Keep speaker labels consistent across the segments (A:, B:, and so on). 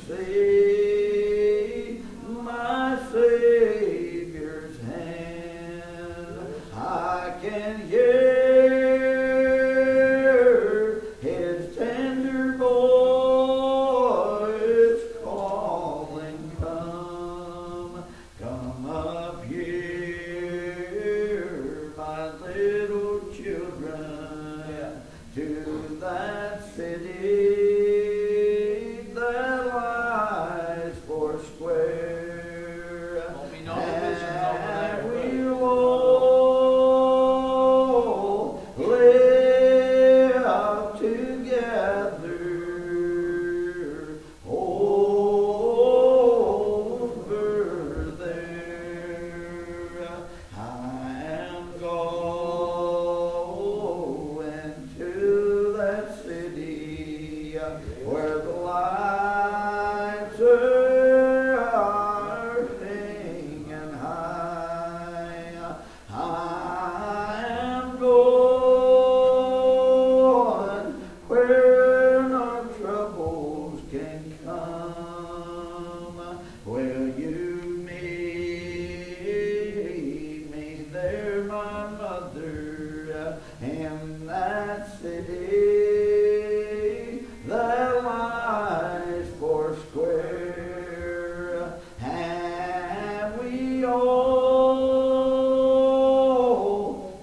A: see my Savior's hand. I can hear His tender voice calling, come, come up here, my little children, to that city that lies foursquare.
B: Won't be no divisions over there.
A: And we'll all live together over there. I am going to that city where the lights are hanging high. I am going where no troubles can come. Will you meet me there, my mother, in that city that lies foursquare? And we all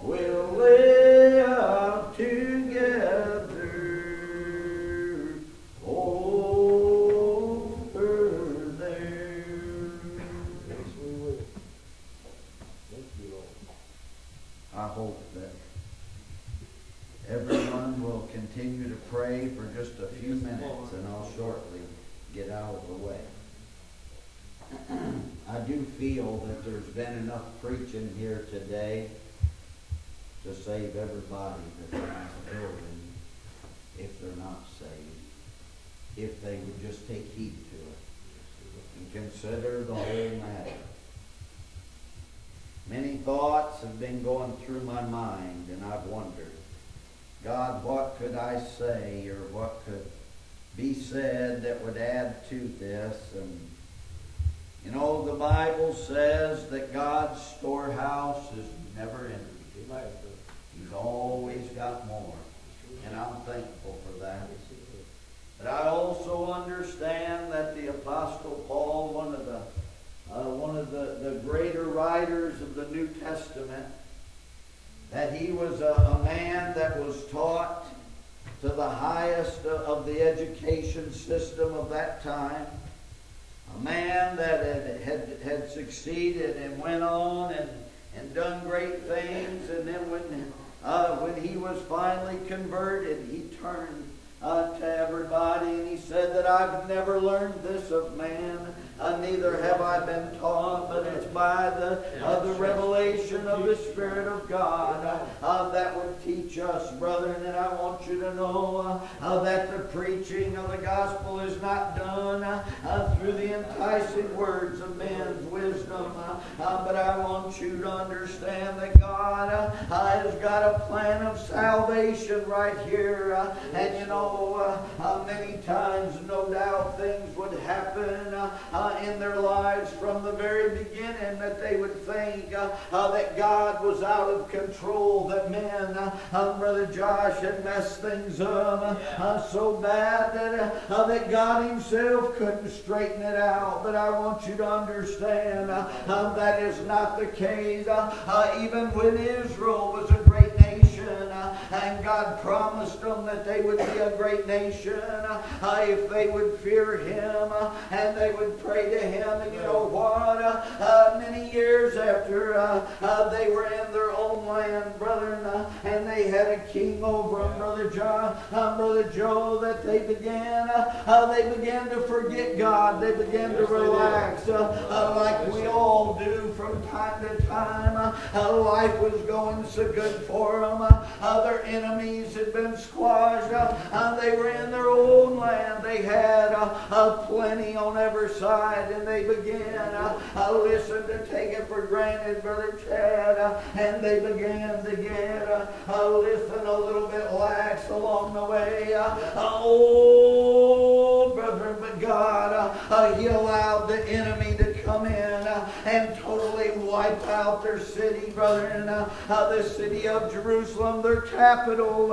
A: will live together over there.
C: Yes, we will. Thank you, Lord.
A: I hope that everyone will continue to pray for just a few minutes, and I'll shortly get out of the way. I do feel that there's been enough preaching here today to save everybody that's in this building if they're not saved, if they would just take heed to it and consider the whole matter. Many thoughts have been going through my mind, and I've wondered, God, what could I say, or what could be said that would add to this? And you know, the Bible says that God's storehouse is never empty. He's always got more, and I'm thankful for that. But I also understand that the Apostle Paul, one of the greater writers of the New Testament, that he was a man that was taught to the highest of the education system of that time. A man that had succeeded and went on and done great things. And then when he was finally converted, he turned to everybody and he said that I've never learned this of man, neither have I been taught, but it's by the revelation of the Spirit of God that would teach us, brethren. And I want you to know that the preaching of the gospel is not done through the enticing words of men's wisdom, but I want you to understand that God has got a plan of salvation right here. And you know, many times, no doubt, things would happen in their lives from the very beginning that they would think that God was out of control, that men, Brother Josh, had messed things up so bad that God Himself couldn't straighten it out. But I want you to understand that is not the case. Even when Israel was a great nation, and God promised them that they would be a great nation if they would fear Him and they would pray to Him. And you know what? Many years after they were in their own land, brethren, and they had a king over them, Brother John, Brother Joe, that they began to forget God. They began to relax, like we all do from time to time. Life was going so good for them. Their enemies had been squashed. They were in their own land. They had plenty on every side, and they began, listen, to take it for granted, Brother Chad, and they began to get, listen, a little bit lax along the way. Oh, brethren, but God He allowed the enemy to come in and totally wipe out their city, brethren. The city of Jerusalem, their capital.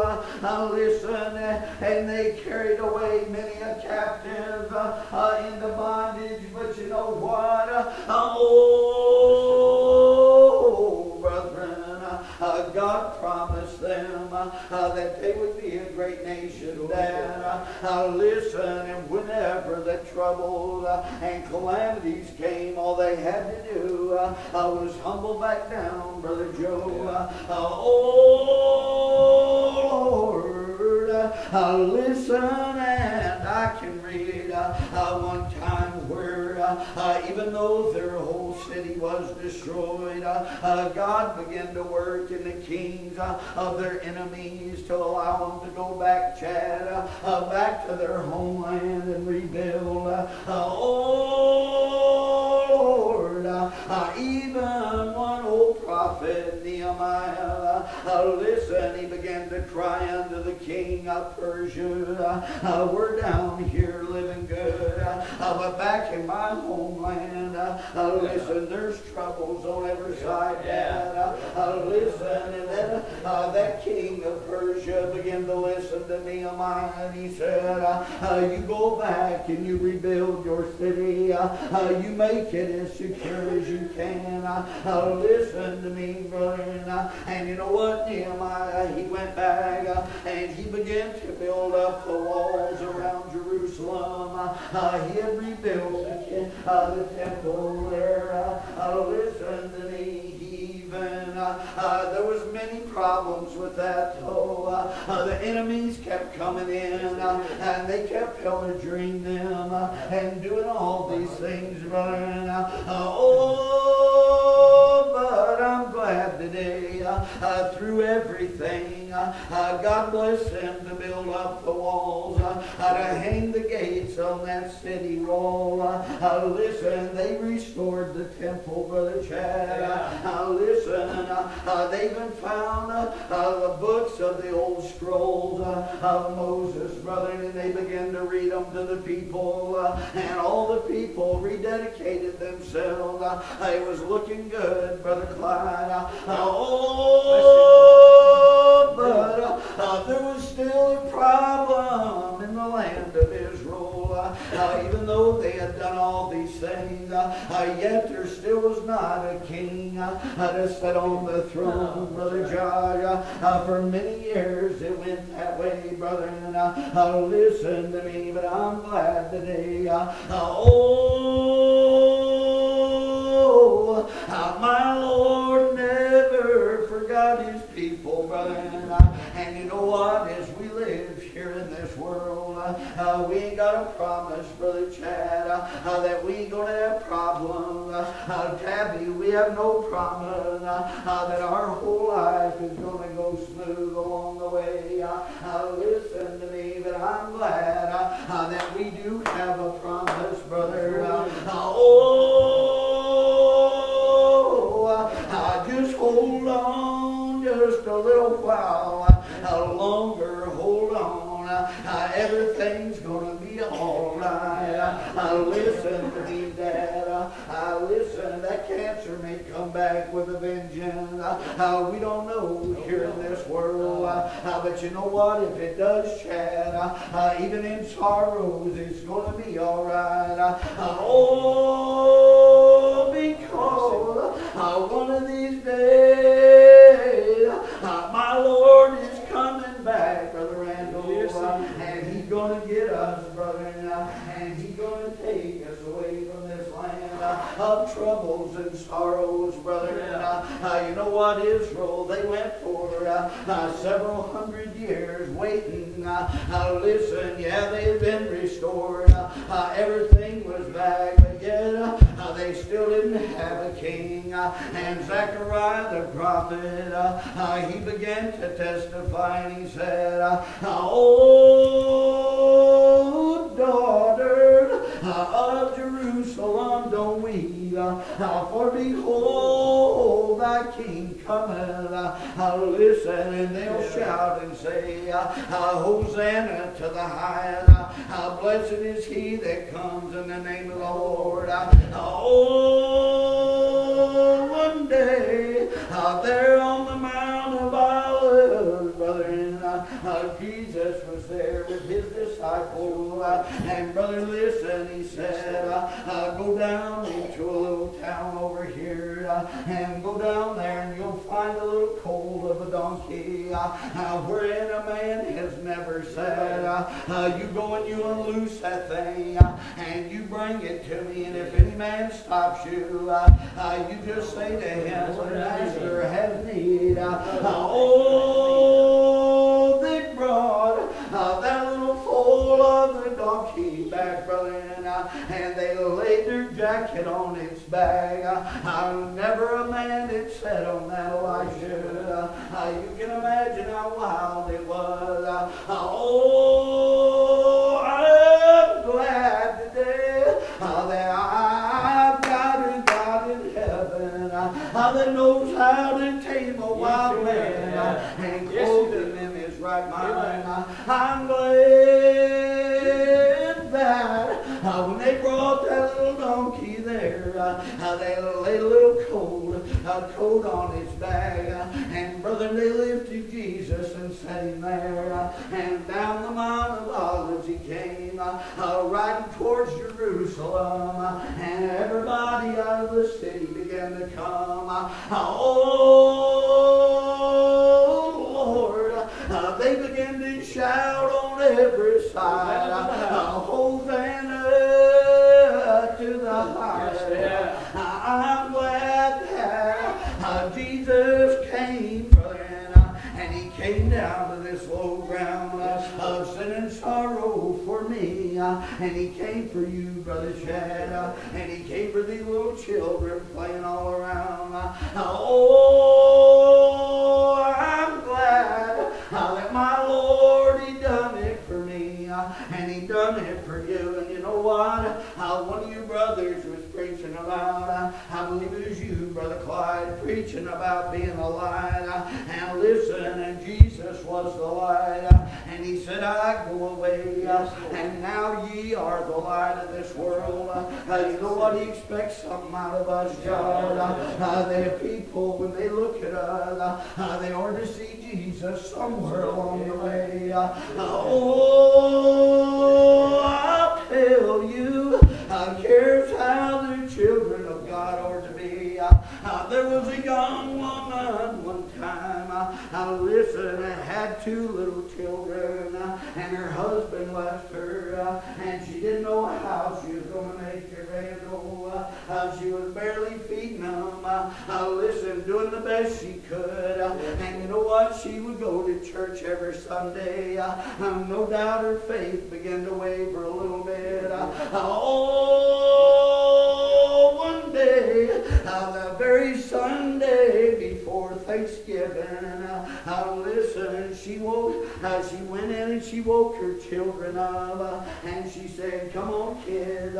A: Listen, and they carried away many a captive into bondage. But you know what? Oh, brethren, God promised them that they would be a great nation. Dad, listen, and whenever the troubles and calamities came, all they had to do was humble back down, Brother Joe. Oh, Lord, listen, and I can read one time where even though their whole city was destroyed, God began to work in the kings of their enemies to allow them to go back, Chad, back to their homeland and rebuild. Oh, Lord, even one old prophet, Nehemiah, listen, he began to cry unto the king of Persia, we're down here living good, but back in my homeland, listen, there's troubles on every side, Dad. Listen, and then that king of Persia began to listen to Nehemiah, and he said, you go back and you rebuild your city, you make it as secure as you can. Listen to me, brother. And you know what, Nehemiah, he went back and he began to build up the walls around Jerusalem. He had rebuilt the temple there. Listen to me. Even there was many problems with that. The enemies kept coming in and they kept pillaging them and doing all these things, brother. But I'm glad today through everything God blessed them to build up the walls, to hang the gates on that city wall. Listen, they restored the temple, Brother Chad. Listen, they even found the books of the old scrolls of Moses, brother, and they began to read them to the people, and all the people rededicated themselves. It was looking good, Brother Clyde. But there was still a problem in the land of Israel. Even though they had done all these things, yet there still was not a king to sit on the throne, Brother Josh. For many years it went that way, brother. And listen to me, but I'm glad today. My Lord never forgot his people, brother. And you know what? As we live here in this world, we ain't got a promise, Brother Chad, that we ain't going to have problems. Tabby, we have no promise that our whole life is going to go smooth along the way. Listen to me, but I'm glad that we do have a promise, brother. Just hold on just a little while longer. Hold on. Everything's going to be all right. Listen to me, Dad. Listen, that cancer may come back with a vengeance. We don't know here in this world. But you know what? If it does, Chad, even in sorrows, it's going to be all right. Because one of these days, my Lord is coming back, Brother Randall, and He's going to get us, brother, and He's going to take us away from this land of troubles and sorrows, brother. You know what, Israel, they went for several hundred years waiting. Listen, yeah, they had been restored. Everything was back, but yet they still didn't have a king. And Zechariah the prophet, he began to testify, and he said, oh, daughter of Jerusalem, don't weep, for behold, thy king cometh, Listen, and they'll shout and say, Hosanna to the highest. Blessed is he that comes in the name of the Lord. Oh, one day, there on the Mount of Olives, brethren, Jesus was there with his disciples. And brother, listen, he said, go down into a little town over here, and go down there and you'll find a little colt of a donkey, wherein a man has never sat. You go and you unloose that thing, and you bring it to me, and if any man stops you, you just say to him, the master has need. Oh, they brought that little foal of the donkey back, brother, and they laid their jacket on its back. Never a man had sat on that, Elisha. You can imagine how wild it was. Oh, I'm glad today that I've got a God in heaven that knows how to tame a wild man and clothe him in his right mind. I'm glad that when they brought that little donkey there, they laid a little coat on his back, and brother, they lifted Jesus and set him there, and down the Mount of Olives he came, riding towards Jerusalem, and everybody out of the city began to come. Oh, Lord, they began to shout on every side, Hosanna to the highest. I'm glad that Jesus came, brother, and he came down to this low ground of sin and sorrow for me, and he came for you, brother Chad, and he came for these little children playing all around. Oh, I'm glad that my Lord, he done it for me, and he done it for you. And you know what? One of you brothers was preaching about, I believe it was you, Brother Clyde, preaching about being a light. And listen, and Jesus was the light. And he said, I go away, and now ye are the light of this world. You know what? He expects something out of us, God. The people, when they look at us, they ought to see Jesus somewhere along the way. Oh, I'll tell you, here's how the children of God ought to be. There was a young woman one time, listen, had two little children, and her husband left her, and she didn't know how she was going to make it. She was barely feeding them, listen, doing the best she could, and you know what? She would go to church every Sunday. No doubt her faith began to waver a little bit. Oh, one day, the very Sunday before Thanksgiving, listen, she went in and she woke her children up, and she said, come on, kids,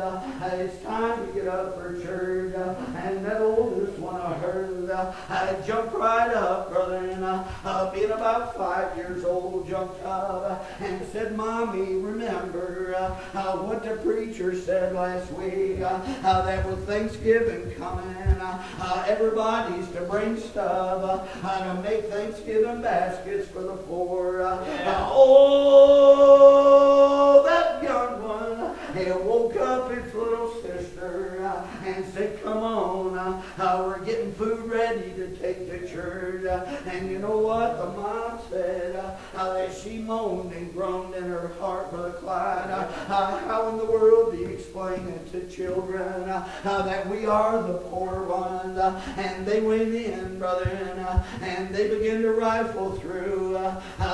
A: it's time to get up for church. And that oldest one of hers jumped right up, brother, and being about 5 years old, jumped up and said, Mommy, remember what the preacher said last week, that with Thanksgiving coming, everybody's to bring stuff, to make Thanksgiving baskets for the poor. Oh, that young one, he woke up his little sister and said, come on, we're getting food ready to take to church. And you know what? The mom said that she moaned and groaned in her heart, Brother Clyde. How in the world do you explain it to children that we are the poor ones? And they went in, brother, and they began to rifle through.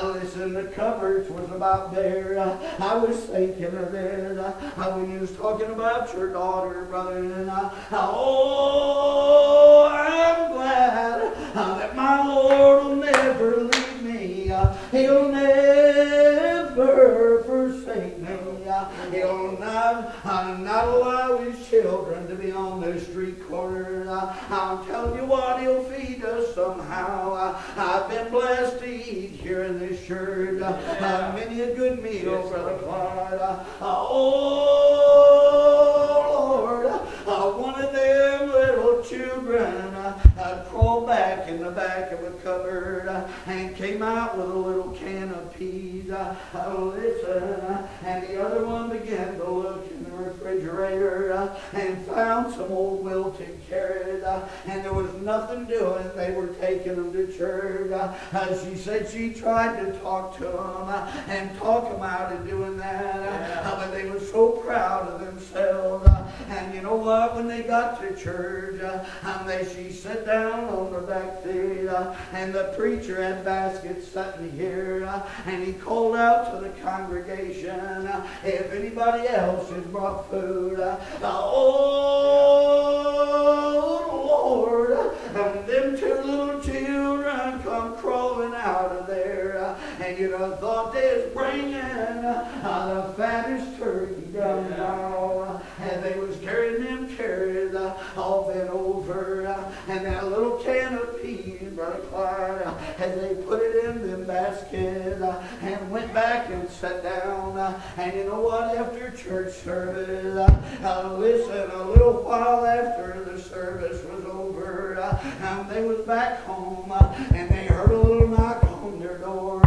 A: Listen, the cupboards was about there. I was thinking of it when you was talking about your daughter, brother. Oh, I'm glad that my Lord will never leave me. He'll never never forsake me. He'll not allow his children to be on the street corner. I'm telling you what, he'll feed us somehow. I've been blessed to eat here in this church. Many a good meal, Brother Clyde. Oh, Lord, one of them little children crawled back in the back of a cupboard and came out with a little can of peas. Listen, and the other one began to look in the refrigerator and found some old wilted carrots, and there was nothing doing. They were taking them to church. She said she tried to talk to them and talk them out of doing that, but they were so proud of themselves. And you know what? When they got to church, she sat down on the back seat, and the preacher had baskets sitting here, and he called out to the congregation, if anybody else has brought food. Oh, Lord, and them two little children come crawling out of there, and you'd have thought they was bringing the fattest turkey down now, and they was carrying them carrots all bent over, and that little can of peas, Brother Clyde, as they put it in them baskets, and went back and sat down. And you know what? After church service, listen, a little while after the service was over, they was back home, and they heard a little knock on their door.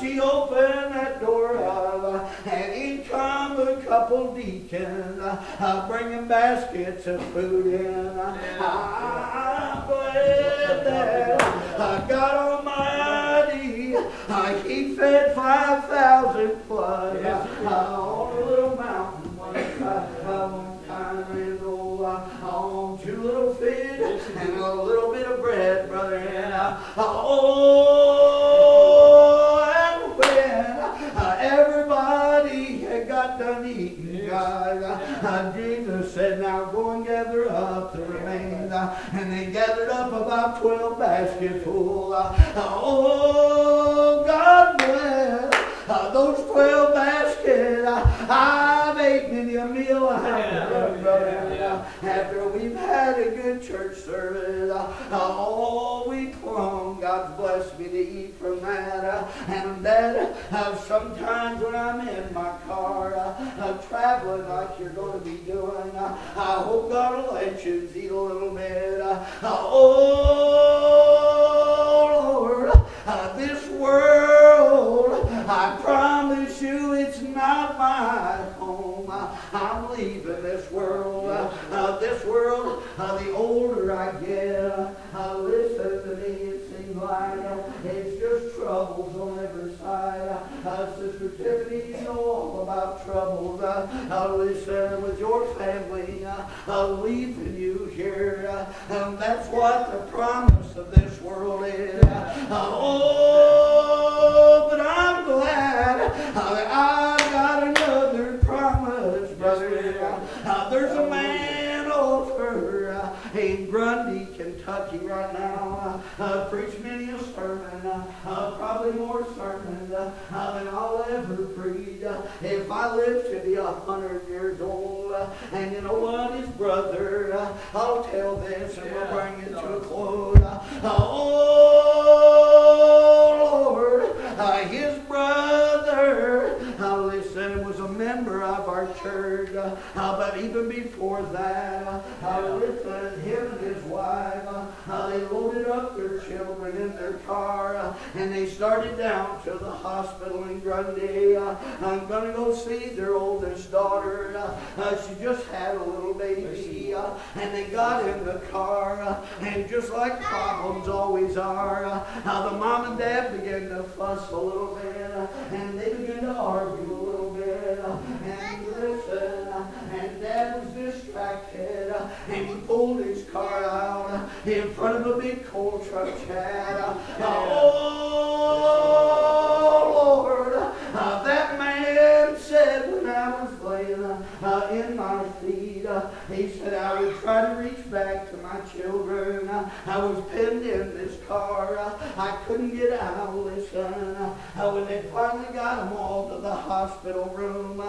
A: She opened that door up, and in come a couple deacons, bringing baskets of food in. I'm glad that God Almighty, He fed 5,000 plus on a little mountain one time, and on 2 little fish and a little bit of bread, brother. And everybody had got done eating, guys, Jesus said, now go and gather up the remains. And they gathered up about 12 baskets full. Oh, God bless those 12 baskets. I've ate many a meal after we've had a good church service. All week long, God's blessed me to eat from that. And that sometimes when I'm in my car, traveling like you're going to be doing, I hope God will let you eat a little bit. Oh, Lord, this world, I promise you it's not my home. I'm leaving this world. This world, the older I get, listen to me, it seems like it's just troubles on every side. Sister Tiffany, you know all about troubles. Listen, with your family, leaving you here. That's what the promise of this world is. Oh, but I'm glad that I've got another promise, brother. There's a man over in Grundy, Kentucky right now, preached many a sermon, probably more sermons than I'll ever preach if I live to be 100 years old. And you know what? His brother, I'll tell this and we'll bring it to a close. Oh, Lord, his brother, listen, was a member of our church, but even before that, listen, him and his wife, they loaded up their children in their car, and they started down to the hospital in Grundy. I'm going to go see their oldest daughter. She just had a little baby, and they got in the car, and just like problems always are, the mom and dad began to fuss a little bit, and they began to argue a little bit, and listen, and Dad was distracted, and he pulled his car out in front of a big coal truck, Chad. Oh, Lord, that man said when I was laying in my seat, he said I would try to reach back to my children. I was pinned in this car. I couldn't get out, listen. When they finally got him all to the hospital room,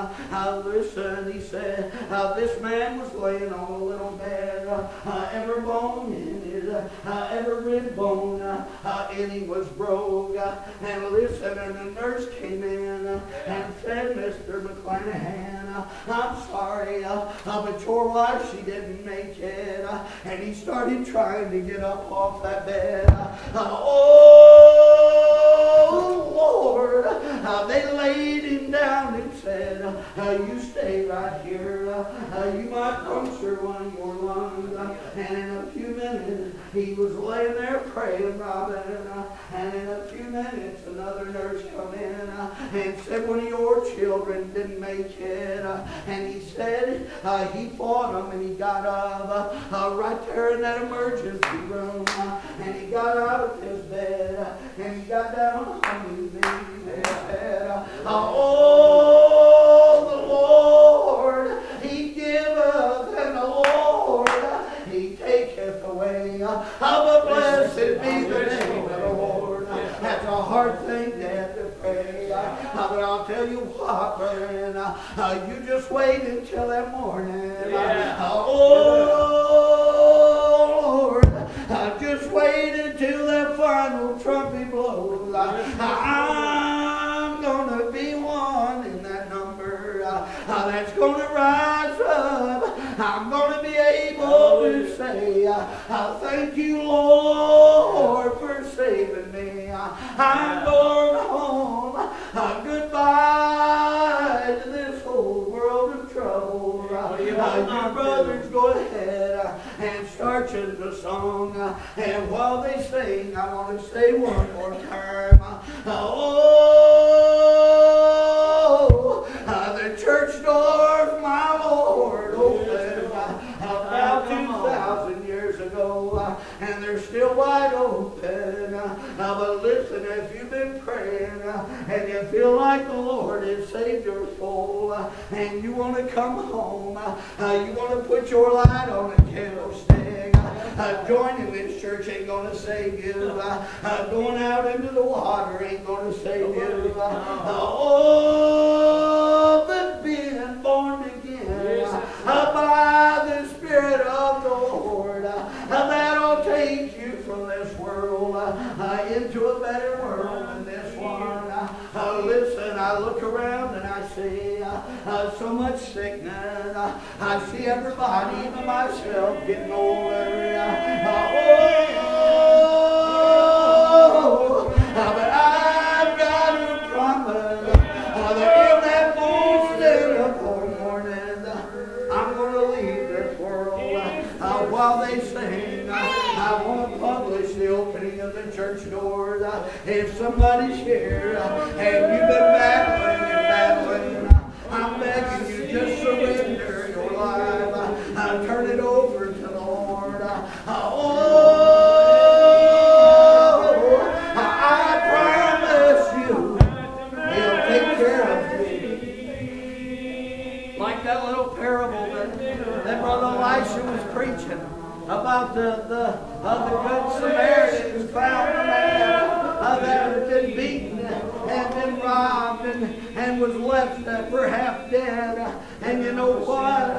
A: listen, he said, this man was laying on a little bed, every bone in his, every rib bone, and he was broke. And listen, and the nurse came in and said, Mr. McClanahan, I'm sorry, but your wife, she didn't make it. And he started trying to get up off that bed. Oh, Lord, they laid him down and said, you stay right here. You might puncture one of your lungs. And in a few minutes, he was laying there praying, Robin. And in a few minutes, another nurse come in and said one of your children didn't make it. And he said he fought him and he got up right there in that emergency room. And he got out of his bed and he got down on his knees and said, oh, the Lord, he giveth, and the Lord, he taketh away. But blessed be the name of the Lord. That's a hard thing to have to pray. But I'll tell you what, brother, you just wait until that morning. Oh, Lord, just wait until that final trumpet blows. I'm going to be one in that number that's going to rise up. I'm going to be able to say, thank you, Lord, for saving me. I'm going home. Goodbye to this whole world of trouble. You brothers, go ahead and start you the song. And while they sing, I want to say one more time. Oh, the church doors, my Lord, opened about 2,000 years ago, and they're still wide open. But listen, if you've been praying and you feel like the Lord has saved your soul, and you want to come home, you want to put your light on a candlestick, joining this church ain't going to save you. Going out into the water ain't going to save you. Oh, but being born again by the Spirit of the Lord, that'll take you from this world into a better world than this one. Listen, I look around and I see so much sickness. I see everybody, even myself, getting older. But I've got a promise that in that morning, I'm going to leave this world. While they sing, I want to publish the opening of the church doors. If somebody's here and you've been battling and battling, I'm begging you, just surrender your life. Turn it over to the Lord. I promise you, He'll take care of me. Like that little parable that Brother Elisha was preaching about the good Samaritan who found the man that had been beaten and been robbed and was left perhaps dead. And you know what?